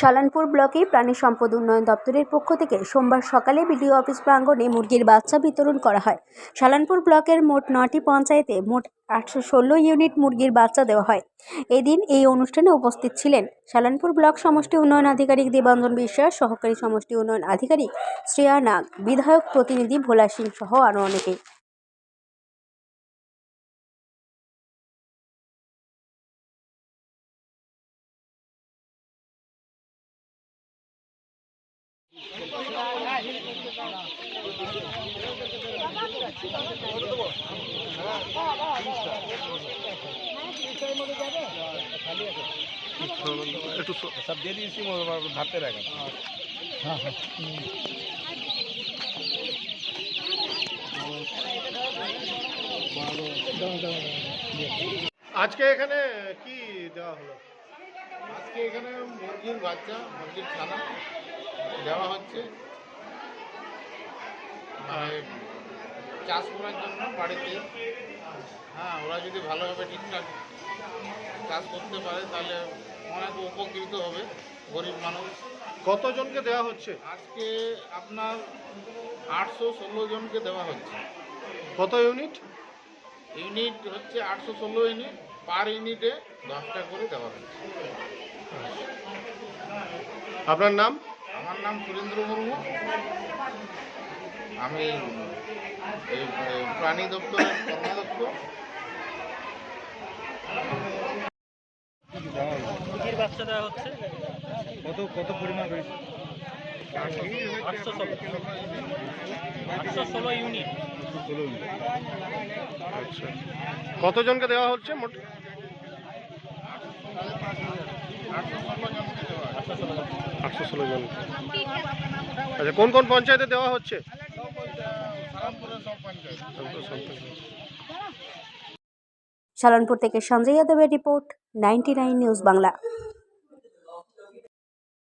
শালানপুর ব্লকে প্রাণী সম্পদ উন্নয়ন দপ্তরের পক্ষ থেকে সোমবার সকালে বিডিও অফিস প্রাঙ্গণে মুরগির বাচ্চা বিতরণ করা হয়। শালানপুর ব্লকের মোট 9টি পঞ্চায়েতে মোট 816 ইউনিট মুরগির বাচ্চা দেওয়া হয়। এদিন এই অনুষ্ঠানে উপস্থিত ছিলেন শালানপুর ব্লক সমষ্টি উন্নয়ন আধিকারিক দেবাঞ্জন বিশ্বাস, সহকারী সমষ্টি উন্নয়ন আধিকারিক শ্রেয়া নাগ, বিধায়ক প্রতিনিধি ভোলা সিং সহ আরও অনেকে। একটু সব দিয়ে দিয়েছি ভাবতে রাখা। আজকে এখানে কি দেওয়া হলো? আজকে এখানে মুরগির বাচ্চা, মুরগির ছানা দেওয়া হচ্ছে মানে চাষ করার জন্য বাড়িতে। হ্যাঁ, ওরা যদি ভালোভাবে ঠিকঠাক চাষ করতে পারে তাহলে অনেক উপকৃত হবে গরিব মানুষ। কতজনকে দেওয়া হচ্ছে? আজকে আপনার 816 জনকে দেওয়া হচ্ছে। কত ইউনিট? ইউনিট হচ্ছে 816 ইউনিট, পার ইউনিটে 10টা করে দেওয়া হচ্ছে। আপনার নাম? আমার নাম সুরেন্দ্র মুর্মু। আমি এই প্রাণী দপ্তরের কর্মাধ্যক্ষ। মুরগির বাচ্চা দেওয়া হচ্ছে। কত পরিমাণ রয়েছে? 816 ইউনিট। আচ্ছা, কতজনকে দেওয়া হচ্ছে মোট? 816 জন। আচ্ছা, কোন কোন পঞ্চায়েতে দেওয়া হচ্ছে? শালানপুর থেকে সঞ্জয় যাদবের রিপোর্ট, 99 নিউজ বাংলা।